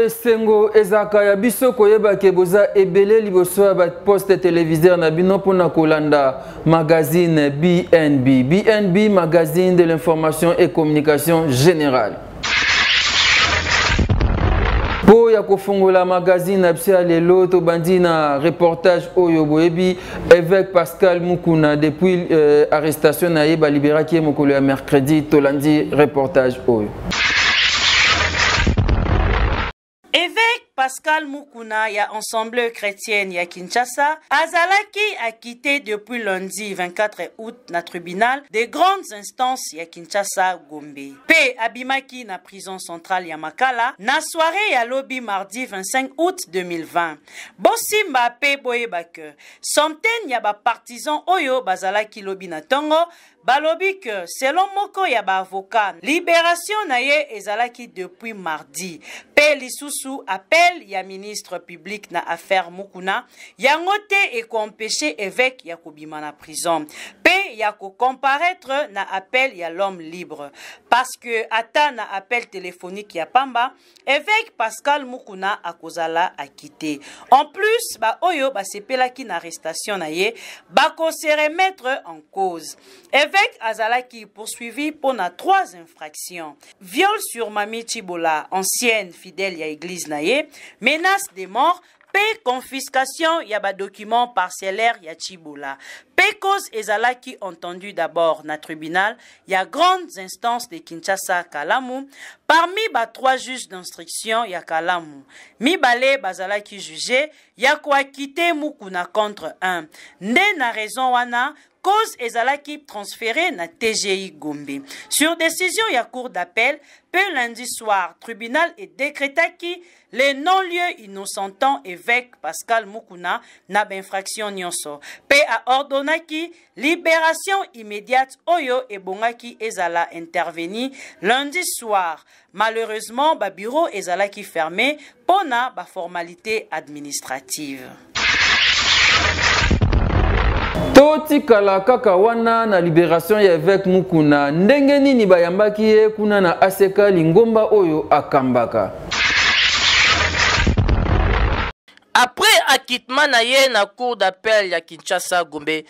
Sengo ezaka ya biso koyeba ke boza ebele liboso ya poste téléviseur na bino pona kolanda magazine BNB. BNB, magazine de l'information et communication générale. Po ya kofungola magazine na bisia lelo to bandina reportage oyo boyebi évêque Pascal Mukuna depuis arrestation na yeba liberaki mokolo ya mercredi tolandi reportage oyo. Évêque Pascal Mukuna ya Ensemble chrétienne ya Kinshasa azalaki a quitté depuis lundi 24 août na tribunal des grandes instances ya Kinshasa Gombe. Pe abimaki na prison centrale ya Makala na soirée ya lobby mardi 25 août 2020. Bosimba pe boyebake centaines ya ba partisans oyo bazalaki lobby na tongo balobi que selon moko ya ba avocat libération na ye ezalaki depuis mardi. Pe lisusu appel ya ministre public na affaire Mukuna yango te e ko empêcher évêque ya kobima na prison. Pe ya ko comparaître na appel ya l'homme libre parce que ata na appel téléphonique ya pamba évêque Pascal Mukuna akozala a quitté. En plus ba oyo ba sepelaki na arrestation na ye ba ko se remettre en cause. Évêque azalaki poursuivi pour 3 infractions. Viol sur Mami Chibola, ancienne fidèle ya église naye, menace de mort, pe confiscation ya ba documents parcellaires ya Chibola. Pe cause ezalaki entendu d'abord na tribunal ya grandes instances de Kinshasa Kalamu parmi ba 3 juges d'instruction ya Kalamu. Mibale bazalaki jugé ya ko acquitter Mukuna contre 1. Nde na raison wana cause ezalaki transféré na TGI Gombe. Sur décision ya cour d'appel, peu lundi soir, tribunal et décrétaki les non-lieux innocentant évêque Pascal Mukuna na infraction nyonso. Pe a ordonnaki libération immédiate oyo et bongaki ezala interveni lundi soir. Malheureusement, ba bureau ezalaki fermé pona ba formalité administrative. Toti kala kaka wana na libération ya évêque Mukuna ndenge nini bayambaki ye kuna na aseka lingomba oyo akambaka. Après acquittement na ye na cour d'appel ya Kinshasa Gombe,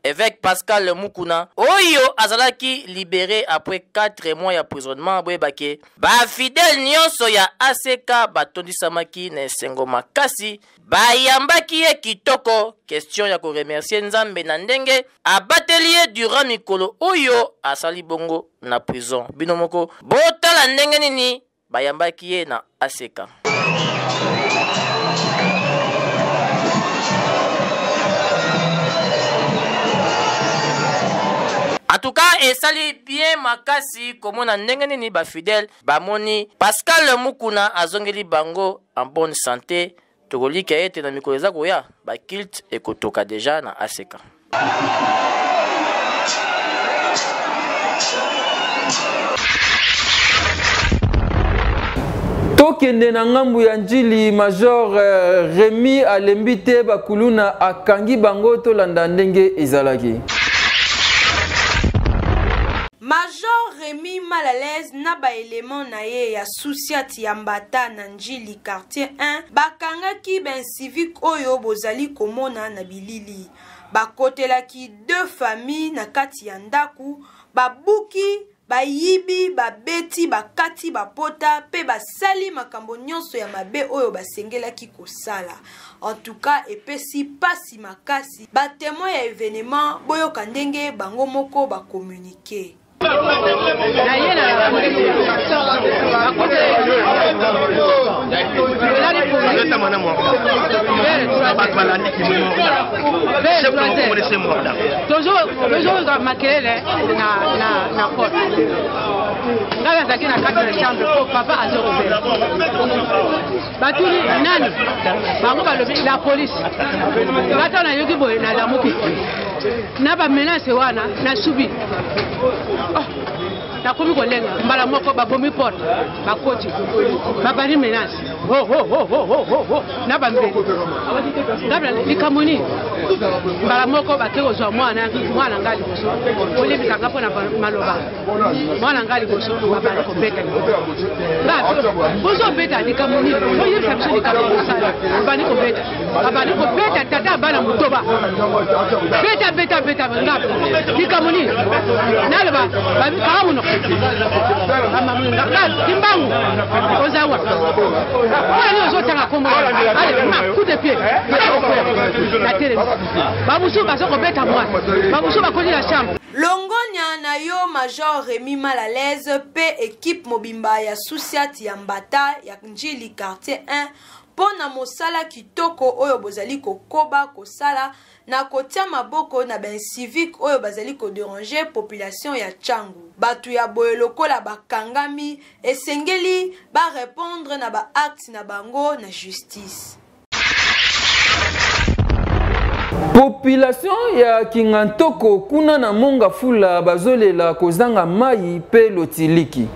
évêque Pascal Mukuna oyo azalaki libéré après 4 mois ya prisonnement boyebake ba fidèle nyonso ya ACK batondisamaki na esengo makasi bayambaki ye kitoko. Question ya ko remercier Nzambe na ndenge abateli ye durant mikolo oyo asali bongo na prison. Bino moko botala ndenge nini bayambaki ye na ACK. En tout cas, et sali bien makasi comme on a ndenge ba fidèle ba moni Pascal Mukuna azongeli bango en bonne santé. Tokoli ka ete na mikolo za koya ba kilt e kotoka déjà na ACK. Tokende na ngambu ya njili Major Rémi Alembite bakuluna akangi bango to landa ndenge ezalaki. Major Rémi Malalaise na ba élément na ye ya Souciati ya Mbata na Njili quartier 1 bakangaki ben civique oyo bozali komona na bilili bakotelaki 2 familles na kati ya ndaku babuki bayibi babeti bakati bapota pe basali makambo nyonso ya mabe oyo basengelaki kosala. En tout cas epesi pasi makasi ba témoin ya événement boyo kandenge bango moko ba communiquer. Toujours maquiller na porte. Ngala zaki na quatre chambre pour papa a zéro ouvert. Batuli nani? Bango balobi la police. Ngata na yoki boy na lamuki. Na ba menace wana na subi. Na komi kolenga mbala moko babomi porte bakoti babari menace na bambeli ngabla likamoni mbala moko bake kozwa mwana ngali koso olebisanga mpona maloba mwana ngali koso babali kobeta bozobeta likamoni oyebisa biso likamoni kosala babali kobeta tata bana motoba beta ngabla likamoni naloba babikaka muno timbangu ozawa wani ozotanga kombo coup de pied na télé babusu bazokobeta mwana babusu bakoli la chambre. Longonya na yo Major Rémi Malalese pe équipe mobimba ya Susiat ya Mbata ya Njili quartier 1 pona mosala kitoko oyo bozali kokoba kosala na kotia maboko na ben civique oyo bazali ko déranger population ya Tchangu. Batu ya boye lokola bakangami esengeli ba répondre na ba acte na bango na justice. Population ya Kingantoko kuna na Mongafula bazolela kozanga mai pe lotiliki.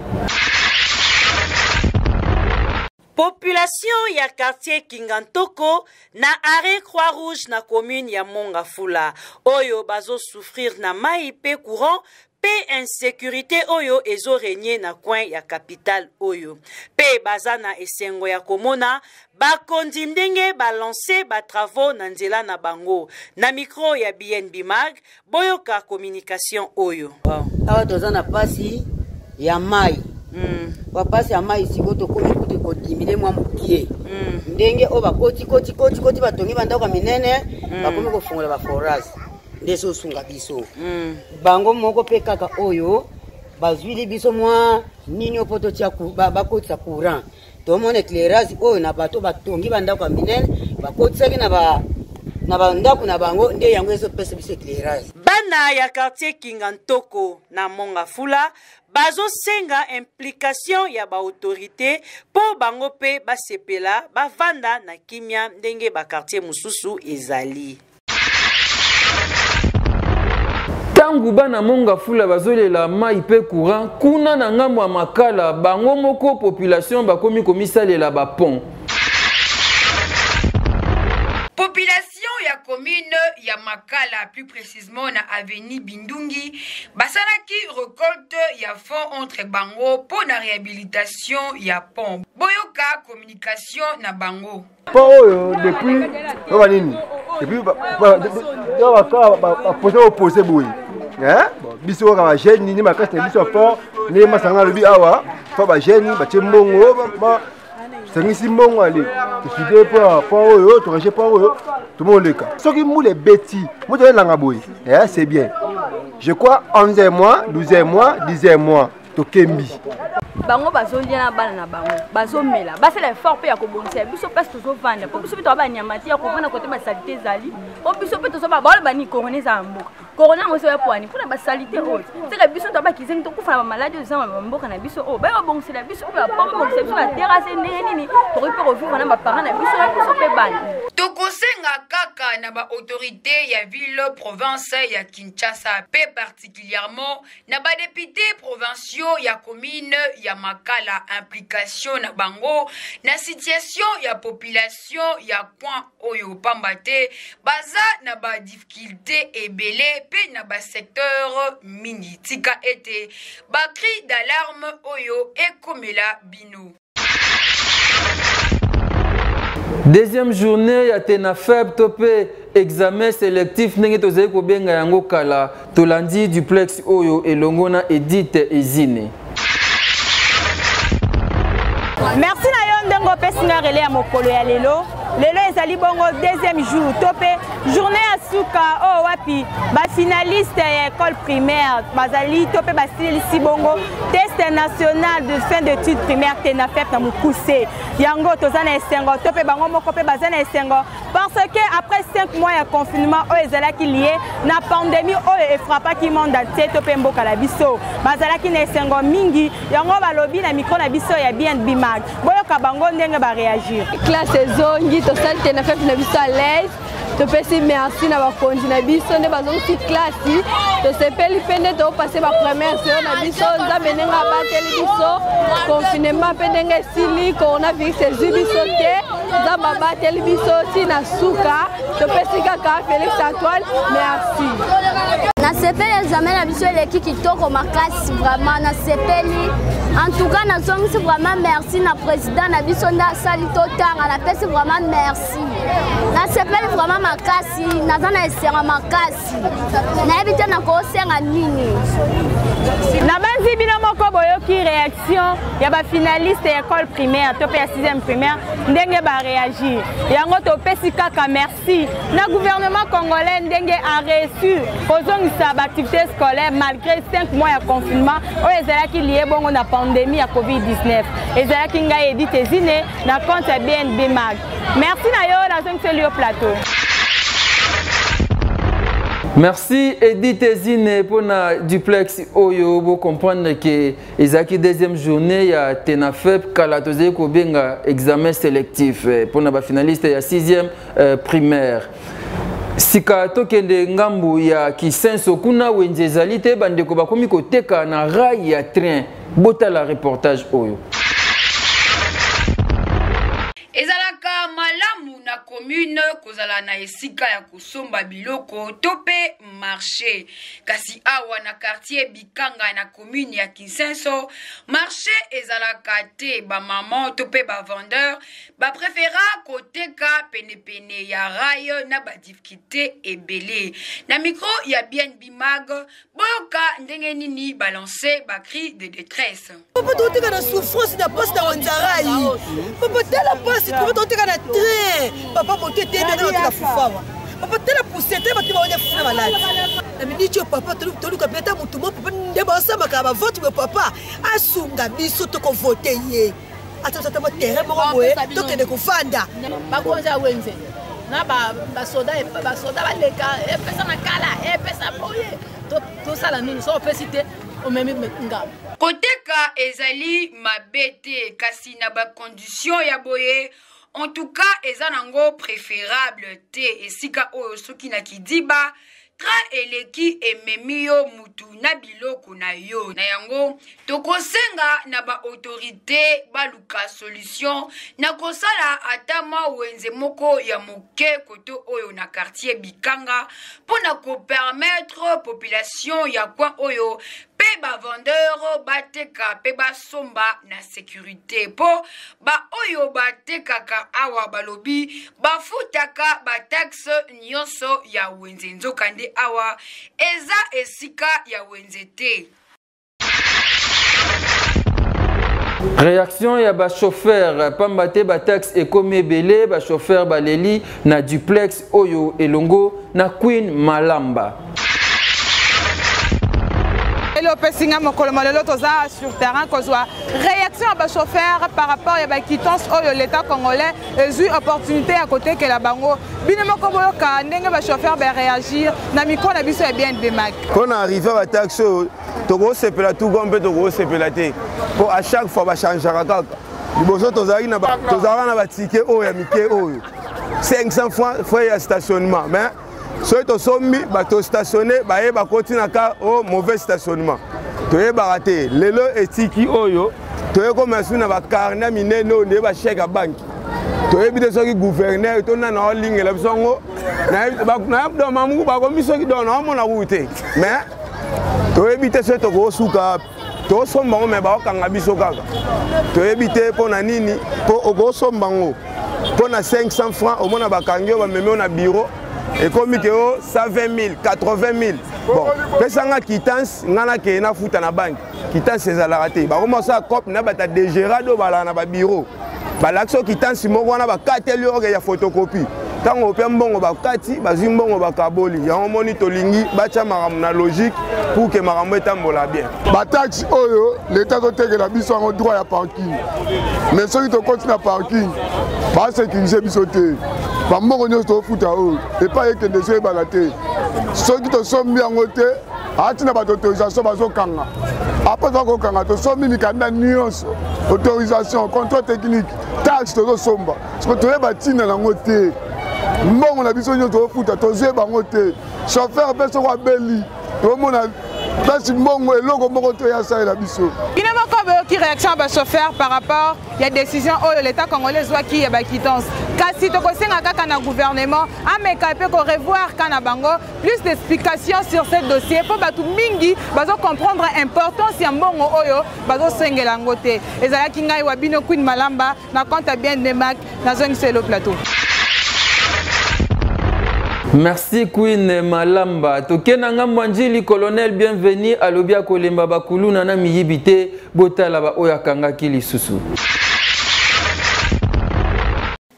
Population ya quartier Kingantoko na arrêt Croix-Rouge na commune ya Mongafula oyo bazo souffrir na mai pe courant pe insécurité oyo ezo régner na coin ya capitale oyo pe bazana esengo ya komona bakondi ndenge balancer ba travaux na nzela na bango na micro ya BNB Mag boyoka communication oyo awa tozana pasi ya mai wapasi ya mai siko tokomi kuti kodimile mwa mukie ndenge o bakoti batongi bandako minene bakomi kofungola ba forage ndeso sunga biso bango moko pe kaka oyo bazwili biso mwa nini opoto tia bakotisa courant tomona éclairage oyo na bato batongi bandako minene bakotisaki na bandako na bango nde yango ezopesa biso éclairage. Bana ya quartier Kingantoko na Mongafula bazo senga implication ya ba autorité po bango pe basepela bavanda na kimia ndenge ba quartier mususu ezali. Tangu bana Mongafula bazolela mai pe courant kuna na ngambo ya makala bango moko population bakomi komisalela ba pont. Population ya commune ya Makala, plus précisément na avenue Bindungi, basalaki récolte ya fonds entre bango pour la réhabilitation ya pont. Boyoka communication na bango. Pont depuis opposé boy. Biso ka ba jeune ni makasi na biso fort ne masanga lobi awa fa ba jeune ba tembongo ba sengisi mbongo ali décider pour oyo to ranger pour oyo tout le monde le cas soki moule beti mo to langa boy c'est bien je crois 11e mois 12e mois 10e mois to kembi bango bazolia na bana na bango bazomela basala effort pe ya kobongisa biso pese tozovanda po biso bito banyamati ya kovanda kote basalite ezali po biso pe tozoba bani corona za mboka corona ngo soya poani mpona basalite oyo seka biso tobakizengi tokufa na bamaladi oyo zama bamboka na biso oyo bayobongisela biso pe babongisa biso baterase ndenge nini tokoki pe kovivre na baparent na biso pe bana tokosenga kaka na ba autorité ya ville province ya Kinshasa pe particulièrement na ba député provinciaux ya commune ya Makala implication na bango na situation ya population ya coin oyo pambate baza na ba difficulté ebele pe na ba secteur mingi tika ete ba cri d'alarme oyo ekomela bino. Deuxième journée ya TENAFEB topé examen sélectif ndenge tozali kobenga yango kala tolandi duplex oyo elongo na Edith Ezine. Merci na yo ndengo pesinga relé ya mokolo ya lelo ezali bongo deuxième jour topé journée ya suka o wapi ba finaliste ya école primaire bazali topé basilisi bongo test national de fin d'études primaires TENAFEB na Mukuse yango tozana esengo topé bango moko pe bazana esengo parce que après 5 mois ya confinement o ezalaki lié na pandémie o frappaki monde entier topé mboka la biso bazalaki na esengo mingi yango balobi na micro na biso ya BNB Mag boyoka bango ndenge ba réagir classe zongi to sal TENAFEB na biso à l'aise to pesi merci na bakonzi na biso nde bazongi classe to sepeli pende to passer ba première séance na biso nzambe nenga bateli biso confinement pe ndenge sili coronavirus Félix Zibisote, Zambaba Telbiso, Tina Souka, Topesi Kaka, Félix Antoine, merci. Na sepeli jamais la biso eleki kitoko makasi vraiment na sepeli. En tout cas na zongisi vraiment merci na président na biso nda sali totanga na pesi vraiment merci. Na sepeli vraiment makasi na zana esenga makasi. Na ebite na ko senga nini. Na banzi bino moko boyoki réaction ya ba finaliste école primaire topé ya 6e primaire ndenge ba réagir. Yango topesi kaka merci. Na gouvernement congolais ndenge a reçu kozongisa ba activité scolaire malgré 5 mois de confinement o ezalaki lié bongo na pandémie ya COVID-19. Ezalaki ngai Edith Ezine na compte ya BNB Mag. Merci na yo na zongisi au plateau. Merci Edith Ezine pour na duplex oyo bo comprendre que ezaki deuxième journée ya Tenafep kalatoze ko benga examen sélectif pour na ba finaliste ya 6e primaire. Sika tokende ngambu ya Kisenso kuna wenje ezali te bandeko bakomi koteka na rail ya train bota la reportage oyo. Ezalaka malamu na commune kozala na esika ya kusomba biloko tope marché kasi awa na quartier Bikanga na commune ya Kisenso marché ezalaka te ba maman tope ba vendeur ba préféra koteka pene ya rail na ba difficulté ebele na micro ya BNB Mag boyoka ndenge nini balancer ba cri de détresse. Papa toteka na souffrance na poste na wanzarai. Papa tela poste papa toteka na train. Papa monte te na toteka fufawa. Papa tela poussete ba tiba onya funa malade. Na minicho papa toluka peta mutu mo papa ndeba osama ka ba vote papa asunga biso to ko voter ye. Atata ma terrain mo boye tokende kufanda. Bakonza wenze. Na ba soda ba leka e pesa na kala e pesa boye. To sala nini so pesite o memi ngam. Koteka ezali mabete kasi na ba condition ya boye. En tout cas, eza nango préférable te esika oyo soki na kidiba tra eleki ememio mutu na biloko na yo na yango tokosenga na ba autorité baluka solution na kosala atama wenze moko ya moke koto oyo na quartier Bikanga pona ko permettre population ya kwa oyo pe ba vendeur bateka pe ba somba na sécurité po ba oyo batekaka awa balobi bafutaka ba taxe nyonso ya wenze nzokande awa eza esika ya wenzete. Réaction ya ba chauffeur pambate ba taxe ekomi belé ba chauffeur baleli na duplex oyo elongo na Queen Malamba. Le Pessinga mokolo malelo toza sur terrain kozwa réaction à ba chauffeur par rapport à ba quittance oyo l'état congolais eu opportunité à côté que la bango bino moko boyoka ndenge ba chauffeur ba réagir na micro na biso bien de Mag. Quand on arrive à taxe toko sepela tout gombe toko sepela te pour à chaque fois ba changer kaka liboso tozali na ba ticket oyo ya mike oyo 500 francs frais ya stationnement mais soki tosombi bato stationné baye bakoti na ka au mauvais stationnement toyebaka te lelo etiki oyo toyekoma su na bacarnet minene oyo nde bacheke ya banki toyebi te soki gouverneur tona na olingela biso yango mamuku bakomi soki do na omona kuku te mais toyebi te soki tokosuka tosomba ngo me baokanga biso kaka toyebi te mpo na nini mpo okosomba ngo mpo na 500 francs omona bakangi oyo bamemi oyo na bureau et comme que 120 000, 80 000. Bon, pesanga quittance, ngana ke na futa na banque. Quittance c'est la raté. Ba comment ça cop na bata dégérado bala na ba bureau. Ba l'action quittance moko na ba 4 euro ya photocopie. Tango pe mbongo ba kati, ba zimbongo ba kaboli. Ya omoni to lingi ba cha maram na logique pour que marambo etambola bien. Ba taxe oyo l'état ko tegela biso en droit ya parking. Mais ceux qui continue à parking, ba sécuriser biso te. Bambongo nyonso futa oyo epa ekende so ebala te soki tosombi yango te ati na bato autorisation bazokanga apres tokokanga tosombi mikanda nyonso autorisation contrôle technique taxe tozosomba soki toyeba ntina nango te mbongo na biso nyonso tofuta tozoyeba yango te chauffeur mpe soko abeli tomona place mbongo eloko moko to ya salela biso bino moko qui réaction à chauffeur par rapport à la décision de l'État congolais qui est la quittance. Kasi to kosenga kaka na gouvernement ameka pe ko revoir kana bango plus d'explications sur ce dossier pour batu mingi bazo comprendre importance ya mbongo oyo bazo sengela ngote. Ezalaki ngai wa bino Queen Malamba na compte bien de Mac na zone c'est le plateau. Merci Queen Malamba. Tokenanga Mwanjili colonel bienvenue à Lobia Kolemba Bakulu nana miyibite botala ba oyakanga kili susu.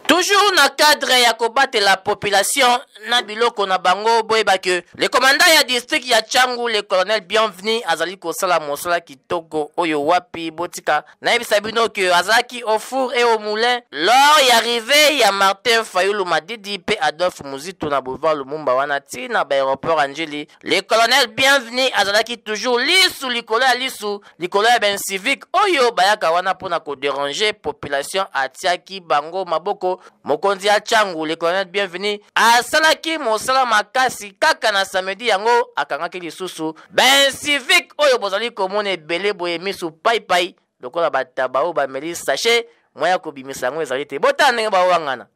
Toujours dans le cadre ya combattre la population, na biloko na bango boyeba que le commandant ya district ya Tchangu, le colonel bienvenu azali kosala mosala kitoko oyo wapi botika. Na yebisa bino que azaki au four et au moulin lors y arrivé ya Martin Fayulu Madidi pe Adolphe Muzitu na boulevard Lumumba wana ti na aéroport Angeli. Le colonel bienvenu azalaki toujours lisu likolo ya lisu likolo ya ben civique oyo bayaka wana pona ko déranger population atiaki bango maboko. Mokonzi ya Tchangu, le colonel bienvenu asalaki mosala makasi kaka na samedi yango akangaki lisusu ben civique oyo bozali komona ebele boye misu pai lokola bataba oyo bameli sachet moya kobimisa yango ezali te bota ndenge bawangana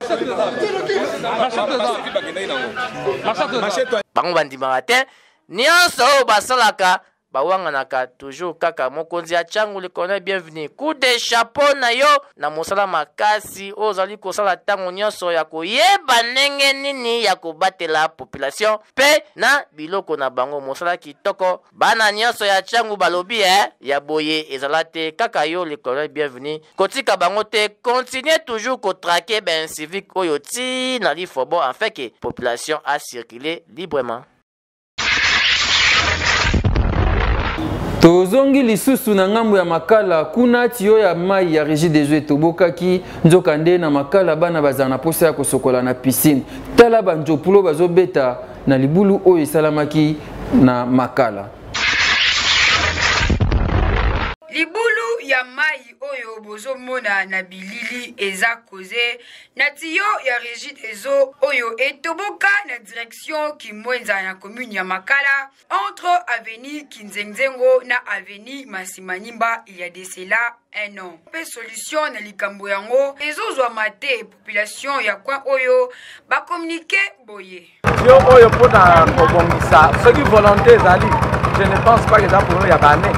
bango bandimaka te nyonso oyo basalaka bawanganaka toujours kaka mokonzi ya Tchangu, le colonel bienvenu coup de chapeau na yo na mosala makasi ozali kosala tango nyonso ya koyeba ndenge nini ya kobatela population pe na biloko na bango mosala kitoko bana nyonso ya Tchangu balobi ya boye ezala te kaka yo le colonel bienvenu kotika bango te continue toujours kotraquer ben civique oyo ti na lifobo en fait que population a circulé librement. Tozongi lisusu na ngambo ya makala kuna tiyo ya mai ya Régie des Eaux tobokaki nzokande na makala bana bazana posa ya kosokola na piscine tala banjopulo bazobeta na libulu oyo esalamaki na makala. Libulu ya mai oyo bozomona na bilili eza koze na tiyo ya Régie des Eaux oyo etoboka na direction kimwenza na commune ya Makala entre avenue Kinzenzengo na avenue Masimanimba il y a de cela un an. Pe solution na likambo yango ezozwa mate population ya kwa oyo ba communiquer boye. Yo oyo pona kobongisa ce qui volonté ezali je ne pense pas que ça pour ya bané.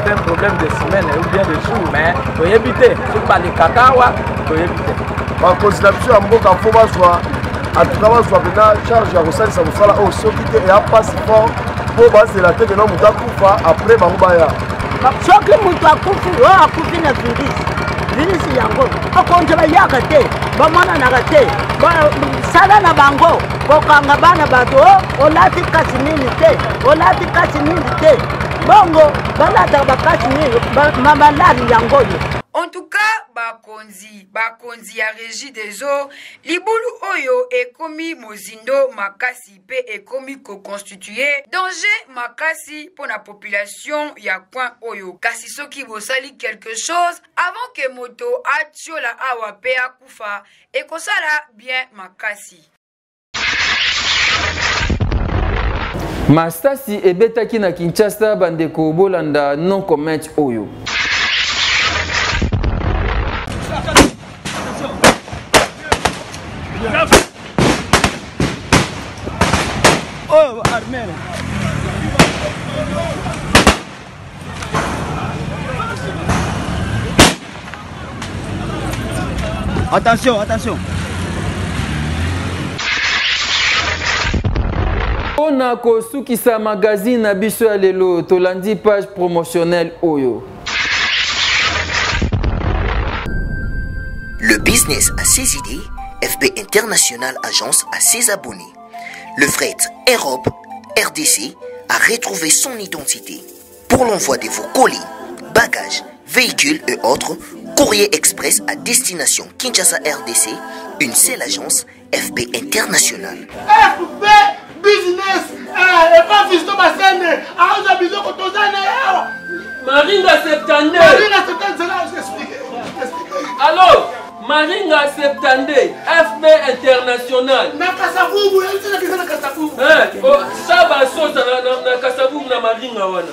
C'est un problème de semaine ou bien de jours, mais il faut éviter. Si vous parlez de cacao, il faut éviter. Par considération, il faut en tout cas, soit bien charge à Rossal, ça vous fera au solide et à passer fort pour passer la tête de l'homme après Bambaya. Soki mutu akufi na virus yango okonje bayaka te bamona na te sala na bango kokanga bana bato olati kasi nini te bongo balata bakasi nini mamalari yango yo. En tout cas, bakonzi ya Régie des Eaux, libulu oyo ekomi mozindo makasi pe ekomi ko-constitué danger makasi pour la population ya coin oyo. Kasi soki bosali quelque chose avant que moto atiola awa pe akufa ekosala bien makasi. Mastasi ebetaki na Kinshasa bandeko bolanda non comment oyo. Oh, armée. Attention. On a kosukisa magazine na biso ya lelo tolandi page promotionnelle oyo. Le business a ses idées, FB International Agence a ses abonnés. Le fret Europe, RDC, a retrouvé son identité. Pour l'envoi de vos colis, bagages, véhicules et autres, courrier express à destination Kinshasa RDC, une seule agence, FB International. FB Business, et pas fils de ma scène, à un abiso kotozane. Maringa Septande. Allô? Maringa Septande, FB International. Na Kasavubu, c'est la Kasavubu. Ça va sauter na Kasavubu na Maringa wana.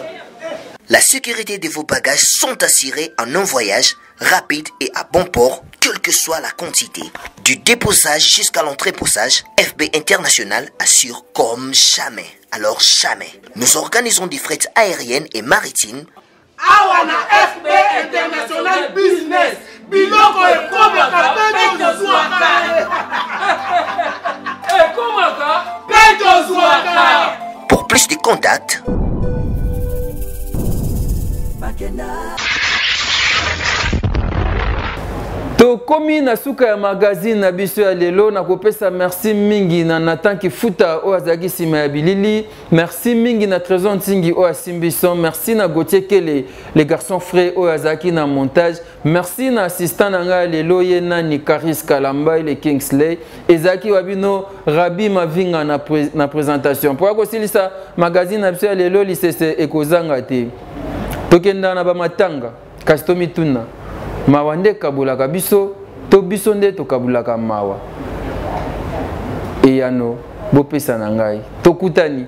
La sécurité de vos bagages sont assurées en un voyage rapide et à bon port, quelle que soit la quantité. Du déposage jusqu'à l'entreposage, FB International assure comme jamais. Alors jamais. Nous organisons des frettes aériennes et maritimes. Awana FB International Business. Biloko ekomaka peto zwaka. Ekomaka peto zwaka. Pour plus de contacts, tokomi na suka ya magazine na biso ya lelo na kopesa merci mingi na Nathan Kifuta o azaki sima ya bilili, merci mingi na Trésor Ntingi o asimbison, merci na Gauthier Kele les garçons frais o azaki na montage, merci na assistant na nga lelo ye nani Karis Kalamba le Kingsley ezaki wabino Rabi Mavinga na présentation. Pour akosilisa magazine na biso ya lelo lisese ekozanga te. Tokenda na ba matanga kastomi tuna mawa nde kabulaka biso to biso nde tokabulaka mawa eyano bopesa na ngai tokutani.